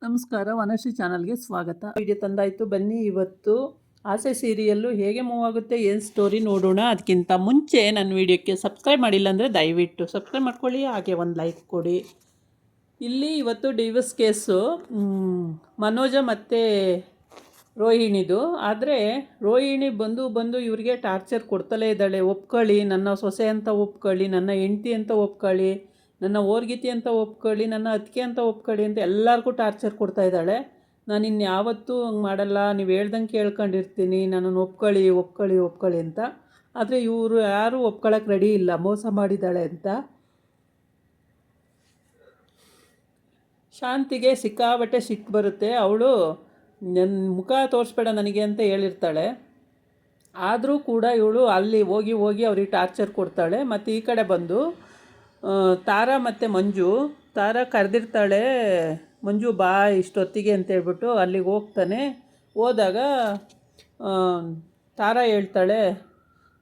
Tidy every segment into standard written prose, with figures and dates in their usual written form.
ನಮಸ್ಕಾರ, ವನಶ್ರೀ ಚಾನಲ್ಗೆ ಸ್ವಾಗತ. ವಿಡಿಯೋ ತಂದಾಯಿತು, ಬನ್ನಿ ಇವತ್ತು ಆಸೆ ಸೀರಿಯಲ್ಲು ಹೇಗೆ ಮೂವ್ ಆಗುತ್ತೆ, ಏನು ಸ್ಟೋರಿ ನೋಡೋಣ. ಅದಕ್ಕಿಂತ ಮುಂಚೆ ನನ್ನ ವಿಡಿಯೋಕ್ಕೆ ಸಬ್ಸ್ಕ್ರೈಬ್ ಮಾಡಿಲ್ಲ ಅಂದರೆ ದಯವಿಟ್ಟು ಸಬ್ಸ್ಕ್ರೈಬ್ ಮಾಡ್ಕೊಳ್ಳಿ, ಹಾಗೆ ಒಂದು ಲೈಕ್ ಕೊಡಿ. ಇಲ್ಲಿ ಇವತ್ತು ಡಿವೋರ್ಸ್ ಕೇಸು ಮನೋಜ ಮತ್ತು ರೋಹಿಣಿದು. ಆದರೆ ರೋಹಿಣಿ ಬಂದು ಇವರಿಗೆ ಟಾರ್ಚರ್ ಕೊಡ್ತಲೇ ಇದ್ದಾಳೆ. ಒಪ್ಕೊಳ್ಳಿ, ನನ್ನ ಸೊಸೆ ಅಂತ ಒಪ್ಕೊಳ್ಳಿ, ನನ್ನ ಹೆಂಡತಿ ಅಂತ ಒಪ್ಕೊಳ್ಳಿ, ನನ್ನ ಓರ್ಗಿತಿ ಅಂತ ಒಪ್ಕೊಳ್ಳಿ, ನನ್ನ ಅತ್ತಿಗೆ ಅಂತ ಒಪ್ಕೊಳ್ಳಿ ಅಂತ ಎಲ್ಲರಿಗೂ ಟಾರ್ಚರ್ ಕೊಡ್ತಾ ಇದ್ದಾಳೆ. ನಾನು ಇನ್ಯಾವತ್ತೂ ಹಂಗೆ ಮಾಡಲ್ಲ, ನೀವು ಹೇಳ್ದಂಗೆ ಕೇಳ್ಕೊಂಡಿರ್ತೀನಿ, ನನ್ನನ್ನು ಒಪ್ಕೊಳ್ಳಿ ಒಪ್ಕೊಳ್ಳಿ ಒಪ್ಕೊಳ್ಳಿ ಅಂತ. ಆದರೆ ಇವರು ಯಾರೂ ಒಪ್ಕೊಳ್ಳೋಕೆ ರೆಡಿ ಇಲ್ಲ, ಮೋಸ ಮಾಡಿದ್ದಾಳೆ ಅಂತ. ಶಾಂತಿಗೆ ಸಿಕ್ಕಾಬಟ್ಟೆ ಸಿಟ್ಟು ಬರುತ್ತೆ. ಅವಳು ನನ್ನ ಮುಖ ತೋರಿಸ್ಬೇಡ ನನಗೆ ಅಂತ ಹೇಳಿರ್ತಾಳೆ. ಆದರೂ ಕೂಡ ಇವಳು ಅಲ್ಲಿ ಹೋಗಿ ಅವ್ರಿಗೆ ಟಾರ್ಚರ್ ಕೊಡ್ತಾಳೆ. ಮತ್ತು ಈ ಕಡೆ ಬಂದು ತಾರಾ ಮತ್ತು ತಾರಾ ಕರೆದಿರ್ತಾಳೆ, ಮಂಜು ಬಾ ಇಷ್ಟೊತ್ತಿಗೆ ಅಂತೇಳ್ಬಿಟ್ಟು ಅಲ್ಲಿಗೆ ಹೋಗ್ತಾನೆ. ಹೋದಾಗ ತಾರಾ ಹೇಳ್ತಾಳೆ,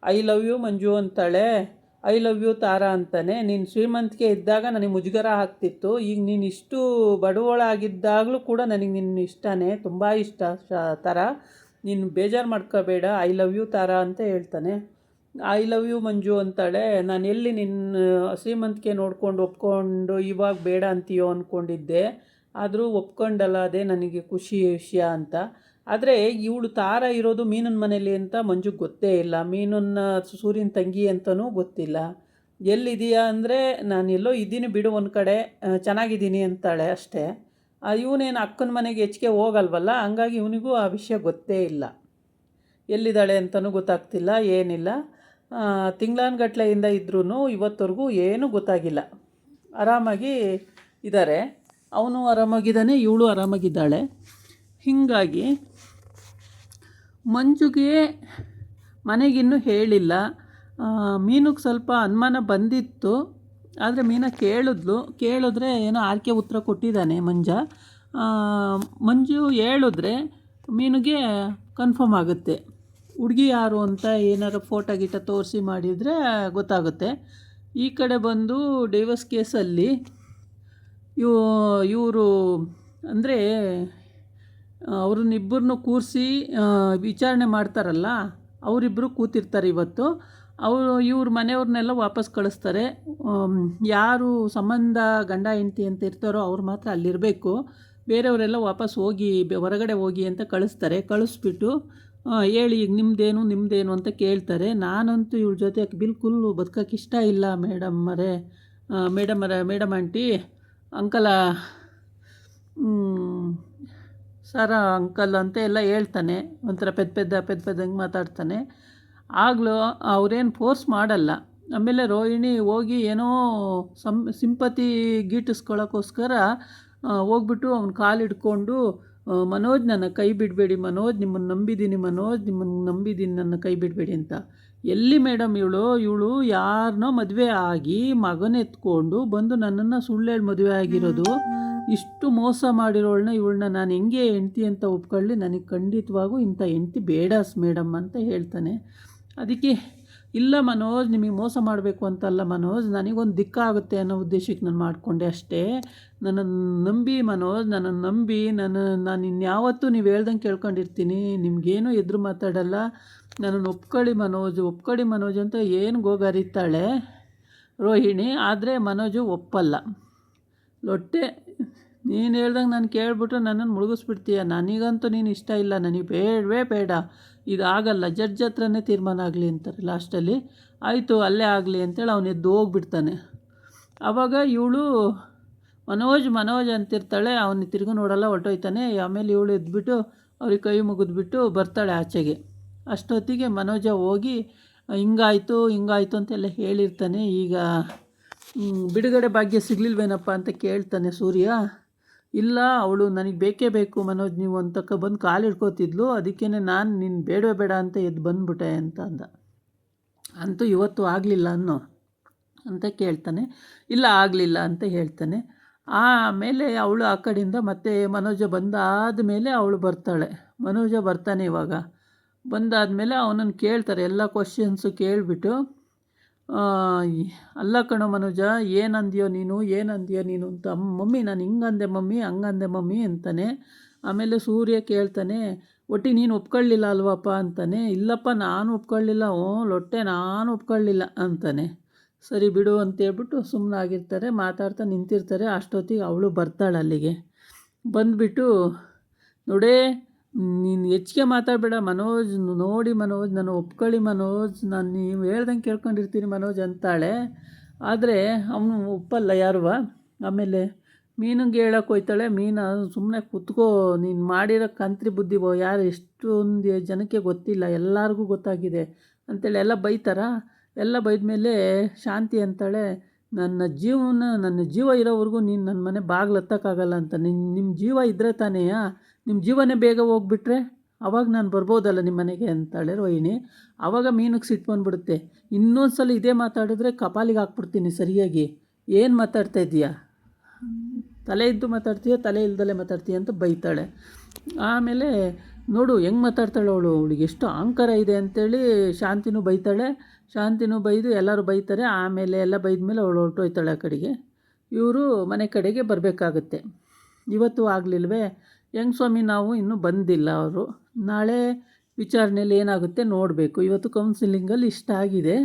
ಐ ಲವ್ ಯು ಮಂಜು ಅಂತಾಳೆ. ಐ ಲವ್ ಯು ತಾರಾ ಅಂತಾನೆ. ನೀನು ಶ್ರೀಮಂತಿಕೆ ಇದ್ದಾಗ ನನಗೆ ಮುಜುಗರ ಆಗ್ತಿತ್ತು, ಈಗ ನೀನು ಇಷ್ಟು ಬಡವಳಾಗಿದ್ದಾಗಲೂ ಕೂಡ ನನಗೆ ನಿನ್ನ ಇಷ್ಟನೇ, ತುಂಬ ಇಷ್ಟ ತಾರಾ, ನೀನು ಬೇಜಾರು ಮಾಡ್ಕೋಬೇಡ, ಐ ಲವ್ ಯು ತಾರಾ ಅಂತ ಹೇಳ್ತಾನೆ. ಐ ಲವ್ ಯು ಮಂಜು ಅಂತಾಳೆ. ನಾನು ಎಲ್ಲಿ ನಿನ್ನ ಶ್ರೀಮಂತಿಕೆ ನೋಡ್ಕೊಂಡು ಒಪ್ಕೊಂಡು ಇವಾಗ ಬೇಡ ಅಂತೀಯೋ ಅಂದ್ಕೊಂಡಿದ್ದೆ, ಆದರೂ ಒಪ್ಕೊಂಡಲ್ಲ, ಅದೇ ನನಗೆ ಖುಷಿ ವಿಷಯ ಅಂತ. ಆದರೆ ಇವಳು ತಾರ ಇರೋದು ಮೀನನ ಮನೇಲಿ ಅಂತ ಮಂಜುಗೆ ಗೊತ್ತೇ ಇಲ್ಲ. ಮೀನನ್ನ ಸೂರ್ಯನ ತಂಗಿ ಅಂತಲೂ ಗೊತ್ತಿಲ್ಲ. ಎಲ್ಲಿದೆಯಾ ಅಂದರೆ ನಾನು ಎಲ್ಲೋ ಇದ್ದೀನಿ ಬಿಡು ಒಂದು ಕಡೆ, ಚೆನ್ನಾಗಿದ್ದೀನಿ ಅಂತಾಳೆ ಅಷ್ಟೇ. ಇವನೇನು ಅಕ್ಕನ ಮನೆಗೆ ಹೆಚ್ಚಿಗೆ ಹೋಗಲ್ವಲ್ಲ, ಹಂಗಾಗಿ ಇವನಿಗೂ ಆ ವಿಷಯ ಗೊತ್ತೇ ಇಲ್ಲ. ಎಲ್ಲಿದ್ದಾಳೆ ಅಂತಲೂ ಗೊತ್ತಾಗ್ತಿಲ್ಲ, ಏನಿಲ್ಲ. ತಿಂಗಳಾನುಗಟ್ಲೆಯಿಂದ ಇದ್ರೂ ಇವತ್ತವರೆಗೂ ಏನೂ ಗೊತ್ತಾಗಿಲ್ಲ. ಆರಾಮಾಗಿ ಇದ್ದಾರೆ, ಅವನು ಆರಾಮಾಗಿದ್ದಾನೆ, ಇವಳು ಆರಾಮಾಗಿದ್ದಾಳೆ. ಹೀಗಾಗಿ ಮಂಜುಗೆ ಮನೆಗಿನ್ನೂ ಹೇಳಿಲ್ಲ. ಮೀನಿಗೆ ಸ್ವಲ್ಪ ಅನುಮಾನ ಬಂದಿತ್ತು, ಆದರೆ ಮೀನ ಕೇಳಿದ್ರೆ ಏನೋ ಆರ್ಕೆ ಉತ್ತರ ಕೊಟ್ಟಿದ್ದಾನೆ ಮಂಜು ಹೇಳಿದ್ರೆ ಮೀನಿಗೆ ಕನ್ಫರ್ಮ್ ಆಗುತ್ತೆ. ಹುಡುಗಿ ಯಾರು ಅಂತ ಏನಾರು ಫೋಟೋ ಗೀಟ ತೋರಿಸಿ ಮಾಡಿದರೆ ಗೊತ್ತಾಗುತ್ತೆ. ಈ ಕಡೆ ಬಂದು ಡಿವೋರ್ಸ್ ಕೇಸಲ್ಲಿ ಇವರು ಅಂದರೆ ಅವ್ರನ್ನಿಬ್ಬರನ್ನು ಕೂರಿಸಿ ವಿಚಾರಣೆ ಮಾಡ್ತಾರಲ್ಲ, ಅವರಿಬ್ಬರು ಕೂತಿರ್ತಾರೆ ಇವತ್ತು. ಇವ್ರ ಮನೆಯವ್ರನ್ನೆಲ್ಲ ವಾಪಸ್ ಕಳಿಸ್ತಾರೆ. ಯಾರು ಸಂಬಂಧ ಗಂಡ ಹೆಂಡತಿ ಅಂತ ಇರ್ತಾರೋ ಅವ್ರು ಮಾತ್ರ ಅಲ್ಲಿರಬೇಕು, ಬೇರೆಯವರೆಲ್ಲ ವಾಪಸ್ ಹೊರಗಡೆ ಹೋಗಿ ಅಂತ ಕಳಿಸ್ಬಿಟ್ಟು ಹೇಳಿ ಈಗ ನಿಮ್ಮದೇನು ಅಂತ ಕೇಳ್ತಾರೆ. ನಾನಂತೂ ಇವ್ರ ಜೊತೆ ಬಿಲ್ಕುಲ್ಲು ಬದುಕೋಕ್ಕೆ ಇಷ್ಟ ಇಲ್ಲ ಮೇಡಮ್ ಆಂಟಿ, ಅಂಕಲ ಸರ ಅಂಕಲ್ ಅಂತ ಎಲ್ಲ ಹೇಳ್ತಾನೆ. ಒಂಥರ ಪೆದ್ದಂಗೆ ಮಾತಾಡ್ತಾನೆ. ಆಗಲೂ ಅವ್ರೇನು ಫೋರ್ಸ್ ಮಾಡಲ್ಲ. ಆಮೇಲೆ ರೋಹಿಣಿ ಹೋಗಿ ಏನೋ ಸಿಂಪತಿ ಗೀಟಿಸ್ಕೊಳ್ಳೋಕ್ಕೋಸ್ಕರ ಹೋಗ್ಬಿಟ್ಟು ಅವ್ನ ಕಾಲು ಹಿಡ್ಕೊಂಡು, ಮನೋಜ್ ನನ್ನ ಕೈ ಬಿಡಬೇಡಿ ಮನೋಜ್, ನಿಮ್ಮನ್ನು ನಂಬಿದ್ದೀನಿ, ನನ್ನ ಕೈ ಬಿಡಬೇಡಿ ಅಂತ. ಎಲ್ಲಿ ಮೇಡಮ್ ಇವಳು ಯಾರನ್ನೋ ಮದುವೆ ಆಗಿ ಮಗನೆತ್ಕೊಂಡು ಬಂದು ನನ್ನನ್ನು ಸುಳ್ಳೇಳಿ ಮದುವೆ ಆಗಿರೋದು. ಇಷ್ಟು ಮೋಸ ಇವಳನ್ನ ನಾನು ಹೆಂಗೆ ಹೆಂಡ್ತಿ ಅಂತ ಒಪ್ಕೊಳ್ಳಿ, ನನಗೆ ಖಂಡಿತವಾಗೂ ಇಂಥ ಹೆಂಡ್ತಿ ಬೇಡ ಮೇಡಮ್ ಅಂತ ಹೇಳ್ತಾನೆ. ಅದಕ್ಕೆ ಇಲ್ಲ ಮನೋಜ್, ನಿಮಗೆ ಮೋಸ ಮಾಡಬೇಕು ಅಂತಲ್ಲ ಮನೋಜ್, ನನಗೊಂದು ದಿಕ್ಕಾಗುತ್ತೆ ಅನ್ನೋ ಉದ್ದೇಶಕ್ಕೆ ನಾನು ಮಾಡಿಕೊಂಡೆ ಅಷ್ಟೇ. ನನ್ನನ್ನು ನಂಬಿ ಮನೋಜ್, ನಾನು ಇನ್ಯಾವತ್ತೂ ನೀವು ಹೇಳ್ದಂಗೆ ಕೇಳ್ಕೊಂಡಿರ್ತೀನಿ, ನಿಮಗೇನು ಎದುರು ಮಾತಾಡಲ್ಲ, ನನ್ನನ್ನು ಒಪ್ಕೊಳ್ಳಿ ಮನೋಜ್ ಅಂತ ಏನು ಗೋಗರಿತಾಳೆ ರೋಹಿಣಿ. ಆದರೆ ಮನೋಜು ಒಪ್ಪಲ್ಲ. ಲೊಟ್ಟೆ, ನೀನು ಹೇಳ್ದಂಗೆ ನಾನು ಕೇಳ್ಬಿಟ್ರೆ ನನ್ನನ್ನು ಮುಳುಗಿಸ್ಬಿಡ್ತೀಯ, ನನಗಂತೂ ನೀನು ಇಷ್ಟ ಇಲ್ಲ, ನನಗೆ ಬೇಡ, ಇದಾಗಲ್ಲ, ಜಡ್ಜ್ ಹತ್ರನೇ ತೀರ್ಮಾನ ಆಗಲಿ ಅಂತಾರೆ ಲಾಸ್ಟಲ್ಲಿ. ಆಯಿತು ಅಲ್ಲೇ ಆಗಲಿ ಅಂತೇಳಿ ಅವನು ಎದ್ದು ಹೋಗ್ಬಿಡ್ತಾನೆ. ಆವಾಗ ಇವಳು ಮನೋಜ್ ಅಂತಿರ್ತಾಳೆ, ಅವನು ತಿರುಗಿ ನೋಡಲ್ಲ, ಹೊರಟೋಯ್ತಾನೆ. ಆಮೇಲೆ ಇವಳು ಎದ್ಬಿಟ್ಟು ಅವ್ರಿಗೆ ಕೈ ಮುಗಿದ್ಬಿಟ್ಟು ಬರ್ತಾಳೆ ಆಚೆಗೆ. ಅಷ್ಟೊತ್ತಿಗೆ ಮನೋಜ ಹೋಗಿ ಹಿಂಗಾಯಿತು ಅಂತೆಲ್ಲ ಹೇಳಿರ್ತಾನೆ. ಈಗ ಬಿಡುಗಡೆ ಭಾಗ್ಯ ಸಿಗಲಿಲ್ವೇನಪ್ಪ ಅಂತ ಕೇಳ್ತಾನೆ ಸೂರ್ಯ. ಇಲ್ಲ, ಅವಳು ನನಗೆ ಬೇಕೇ ಬೇಕು ಮನೋಜ್ ನೀವು ಅಂತ ಬಂದು ಕಾಲು ಹಿಡ್ಕೋತಿದ್ಲು, ಅದಕ್ಕೇ ನಾನು ನಿನ್ನ ಬೇಡ ಅಂತ ಎದ್ದು ಬಂದ್ಬಿಟ್ಟೆ ಅಂತ ಅಂದ. ಅಂತೂ ಇವತ್ತು ಆಗಲಿಲ್ಲ ಅಂತ ಕೇಳ್ತಾನೆ. ಇಲ್ಲ ಆಗಲಿಲ್ಲ ಅಂತ ಹೇಳ್ತಾನೆ. ಆಮೇಲೆ ಅವಳು ಆ ಕಡೆಯಿಂದ ಮತ್ತೆ ಮನೋಜ ಬಂದಾದ ಮೇಲೆ ಅವಳು ಬರ್ತಾಳೆ. ಮನೋಜ ಬರ್ತಾನೆ. ಇವಾಗ ಬಂದಾದಮೇಲೆ ಅವನನ್ನು ಕೇಳ್ತಾರೆ, ಎಲ್ಲ ಕ್ವಶನ್ಸು ಕೇಳಿಬಿಟ್ಟು ಆ, ಅಲ್ಲ ಕಣೋ ಮನೋಜ, ಏನಂದ್ಯೋ ನೀನು ಅಂತ. ಮಮ್ಮಿ ನಾನು ಹಿಂಗಂದೆ ಮಮ್ಮಿ ಹಂಗಂದೆ ಮಮ್ಮಿ ಅಂತಾನೆ. ಆಮೇಲೆ ಸೂರ್ಯ ಕೇಳ್ತಾನೆ, ಒಟ್ಟಿಗೆ ನೀನು ಒಪ್ಕೊಳ್ಳಿಲ್ಲ ಅಲ್ವಪ್ಪ ಅಂತಾನೆ. ಇಲ್ಲಪ್ಪ ನಾನು ಒಪ್ಕೊಳ್ಳಿಲ್ಲ. ಲೊಟ್ಟೆ ನಾನು ಒಪ್ಕೊಳ್ಳಿಲ್ಲ ಅಂತಾನೆ. ಸರಿ ಬಿಡು ಅಂತೇಳ್ಬಿಟ್ಟು ಸುಮ್ಮನಾಗಿರ್ತಾರೆ. ಮಾತಾಡ್ತಾ ನಿಂತಿರ್ತಾರೆ. ಅಷ್ಟೊತ್ತಿಗೆ ಅವಳು ಬರ್ತಾಳೆ ಅಲ್ಲಿಗೆ. ಬಂದುಬಿಟ್ಟು, ನೋಡೇ ನೀನು ಹೆಚ್ಚಿಗೆ ಮಾತಾಡಬೇಡ ಮನೋಜ್, ನೋಡಿ ಮನೋಜ್ ನಾನು ಒಪ್ಕೊಳ್ಳಿ ಮನೋಜ್, ನಾನು ನೀವು ಹೇಳ್ದಂಗೆ ಕೇಳ್ಕೊಂಡಿರ್ತೀನಿ ಮನೋಜ್ ಅಂತಾಳೆ. ಆದರೆ ಅವನು ಒಪ್ಪಲ್ಲ ಯಾರುವ. ಆಮೇಲೆ ಮೀನಿಗೆ ಹೇಳೋಕೆ ಹೋಯ್ತಾಳೆ. ಮೀನು ಸುಮ್ಮನೆ ಕುತ್ಕೋ, ನೀನು ಮಾಡಿರೋ ಕಂತ್ರಿ ಬುದ್ಧಿ ಯಾರು ಎಷ್ಟೊಂದು ಜನಕ್ಕೆ ಗೊತ್ತಿಲ್ಲ, ಎಲ್ಲರಿಗೂ ಗೊತ್ತಾಗಿದೆ ಅಂತೇಳಿ ಎಲ್ಲ ಬೈತಾರ. ಎಲ್ಲ ಬೈದ್ಮೇಲೆ ಶಾಂತಿ ಅಂತಾಳೆ, ನನ್ನ ಜೀವ ಇರೋವರೆಗೂ ನೀನು ನನ್ನ ಮನೆ ಬಾಗಿಲು ಹತ್ತಕ್ಕಾಗಲ್ಲ ಅಂತ. ನಿಮ್ಮ ಜೀವ ಇದ್ದರೆ ತಾನೇಯಾ, ನಿಮ್ಮ ಜೀವನೇ ಬೇಗ ಹೋಗ್ಬಿಟ್ರೆ ಆವಾಗ ನಾನು ಬರ್ಬೋದಲ್ಲ ನಿಮ್ಮ ಮನೆಗೆ ಅಂತಾಳೆ ರೋಹಿಣಿ. ಆವಾಗ ಮೀನಿಗೆ ಸಿಟ್ಟು ಬಂದ್ಬಿಡುತ್ತೆ. ಇನ್ನೊಂದು ಸಲ ಇದೇ ಮಾತಾಡಿದ್ರೆ ಕಪಾಲಿಗೆ ಹಾಕ್ಬಿಡ್ತೀನಿ ಸರಿಯಾಗಿ. ಏನು ಮಾತಾಡ್ತಾ ಇದೀಯಾ, ತಲೆ ಇದ್ದು ಮಾತಾಡ್ತೀಯ ತಲೆ ಇಲ್ದಲೆ ಮಾತಾಡ್ತೀಯ ಅಂತ ಬೈತಾಳೆ. ಆಮೇಲೆ ನೋಡು ಹೆಂಗೆ ಮಾತಾಡ್ತಾಳೆ ಅವಳಿಗೆ ಎಷ್ಟು ಅಹಂಕಾರ ಇದೆ ಅಂಥೇಳಿ ಶಾಂತಿನೂ ಬೈತಾಳೆ. ಶಾಂತಿನೂ ಬೈದು ಎಲ್ಲರೂ ಬೈತಾರೆ. ಆಮೇಲೆ ಎಲ್ಲ ಬೈದ್ಮೇಲೆ ಅವಳು ಹೊರಟೋಯ್ತಾಳೆ ಆ ಕಡೆಗೆ. ಇವರು ಮನೆ ಕಡೆಗೆ ಬರಬೇಕಾಗತ್ತೆ. ಇವತ್ತು ಆಗಲಿಲ್ವೇ, ಹೆಂಗೆ ಸ್ವಾಮಿ ನಾವು ಇನ್ನೂ ಬಂದಿಲ್ಲ ಅವರು, ನಾಳೆ ವಿಚಾರಣೆಯಲ್ಲಿ ಏನಾಗುತ್ತೆ ನೋಡಬೇಕು. ಇವತ್ತು ಕೌನ್ಸಿಲಿಂಗಲ್ಲಿ ಇಷ್ಟ ಆಗಿದೆ,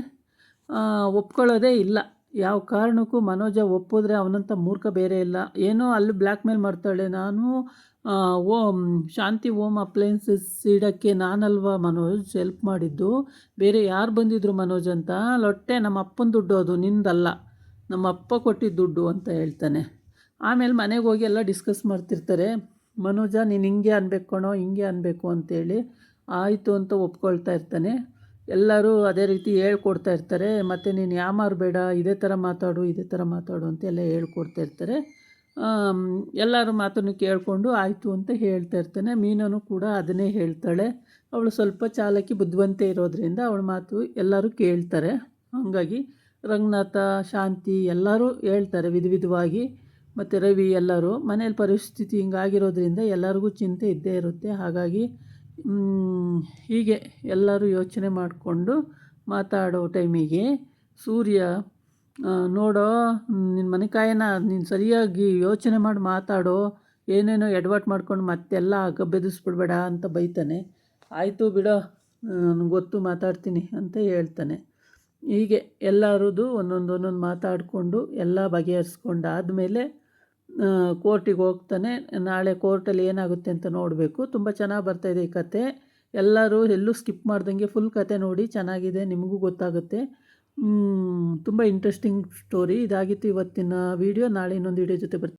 ಒಪ್ಕೊಳ್ಳೋದೇ ಇಲ್ಲ. ಯಾವ ಕಾರಣಕ್ಕೂ ಮನೋಜ ಒಪ್ಪಿದ್ರೆ ಅವನಂತ ಮೂರ್ಖ ಬೇರೆ ಇಲ್ಲ. ಏನೋ ಅಲ್ಲಿ ಬ್ಲ್ಯಾಕ್ ಮೇಲ್ ಮಾಡ್ತಾಳೆ. ನಾನು ಶಾಂತಿ ಓಮ್ ಅಪ್ಲೈನ್ಸಸ್ ಇಡೋಕ್ಕೆ ನಾನಲ್ವಾ ಮನೋಜ್ ಹೆಲ್ಪ್ ಮಾಡಿದ್ದು, ಬೇರೆ ಯಾರು ಬಂದಿದ್ರು ಮನೋಜ್ ಅಂತ. ಲೊಟ್ಟೆ ನಮ್ಮ ಅಪ್ಪನ ದುಡ್ಡು, ಅದು ನಿಂದಲ್ಲ, ನಮ್ಮ ಅಪ್ಪ ಕೊಟ್ಟಿದ್ದ ದುಡ್ಡು ಅಂತ ಹೇಳ್ತಾನೆ. ಆಮೇಲೆ ಮನೆಗೆ ಹೋಗಿ ಎಲ್ಲ ಡಿಸ್ಕಸ್ ಮಾಡ್ತಿರ್ತಾರೆ. ಮನೋಜ ನೀನು ಹಿಂಗೆ ಅನ್ಬೇಕು ಕಣೋ, ಹಿಂಗೆ ಅನ್ಬೇಕು ಅಂತೇಳಿ ಆಯಿತು ಅಂತ ಒಪ್ಕೊಳ್ತಾ ಇರ್ತಾನೆ. ಎಲ್ಲರೂ ಅದೇ ರೀತಿ ಹೇಳ್ಕೊಡ್ತಾ ಇರ್ತಾರೆ. ಮತ್ತು ನೀನು ಯಾಮಾರಬೇಡ, ಇದೇ ಥರ ಮಾತಾಡು ಅಂತ ಎಲ್ಲ ಹೇಳ್ಕೊಡ್ತಾ ಇರ್ತಾರೆ. ಎಲ್ಲರ ಮಾತನ್ನು ಕೇಳಿಕೊಂಡು ಆಯಿತು ಅಂತ ಹೇಳ್ತಾ ಇರ್ತಾನೆ. ಮೀನೂ ಕೂಡ ಅದನ್ನೇ ಹೇಳ್ತಾಳೆ. ಅವಳು ಸ್ವಲ್ಪ ಚಾಲಾಕಿ ಬುದ್ಧಿವಂತೆ ಇರೋದ್ರಿಂದ ಅವಳ ಮಾತು ಎಲ್ಲರೂ ಕೇಳ್ತಾರೆ. ಹಾಗಾಗಿ ರಂಗನಾಥ, ಶಾಂತಿ ಎಲ್ಲರೂ ಹೇಳ್ತಾರೆ ವಿಧವಾಗಿ. ಮತ್ತು ರವಿ ಎಲ್ಲರೂ. ಮನೇಲಿ ಪರಿಸ್ಥಿತಿ ಹಿಂಗಾಗಿರೋದ್ರಿಂದ ಎಲ್ಲರಿಗೂ ಚಿಂತೆ ಇದ್ದೇ ಇರುತ್ತೆ. ಹಾಗಾಗಿ ಹೀಗೆ ಎಲ್ಲರೂ ಯೋಚನೆ ಮಾಡಿಕೊಂಡು ಮಾತಾಡೋ ಟೈಮಿಗೆ ಸೂರ್ಯ, ನೋಡೋ ನಿನ್ನ ಮನೆಕಾಯನ ನೀನು ಸರಿಯಾಗಿ ಯೋಚನೆ ಮಾಡಿ ಮಾತಾಡೋ, ಏನೇನೋ ಎಡವಟ್ಟು ಮಾಡ್ಕೊಂಡು ಮತ್ತೆಲ್ಲ ಬೆದರಿಸ್ಬಿಡ್ಬೇಡ ಅಂತ ಬೈತಾನೆ. ಆಯಿತು ಬಿಡೋ, ನನಗೆ ಗೊತ್ತು ಮಾತಾಡ್ತೀನಿ ಅಂತ ಹೇಳ್ತಾನೆ. ಹೀಗೆ ಎಲ್ಲರದು ಒಂದೊಂದು ಮಾತಾಡಿಕೊಂಡು ಎಲ್ಲ ಬಗೆಹರಿಸ್ಕೊಂಡಾದಮೇಲೆ ಕೋರ್ಟಿಗೆ ಹೋಗ್ತಾನೆ. ನಾಳೆ ಕೋರ್ಟಲ್ಲಿ ಏನಾಗುತ್ತೆ ಅಂತ ನೋಡಬೇಕು. ತುಂಬ ಚೆನ್ನಾಗಿ ಬರ್ತಾಯಿದೆ ಈ ಕತೆ. ಎಲ್ಲರೂ ಎಲ್ಲೂ ಸ್ಕಿಪ್ ಮಾಡ್ದಂಗೆ ಫುಲ್ ಕತೆ ನೋಡಿ, ಚೆನ್ನಾಗಿದೆ, ನಿಮಗೂ ಗೊತ್ತಾಗುತ್ತೆ. ತುಂಬ ಇಂಟ್ರೆಸ್ಟಿಂಗ್ ಸ್ಟೋರಿ ಇದಾಗಿತ್ತು ಇವತ್ತಿನ ವೀಡಿಯೋ. ನಾಳೆ ಇನ್ನೊಂದು ವೀಡಿಯೋ ಜೊತೆ ಬರ್ತೀನಿ.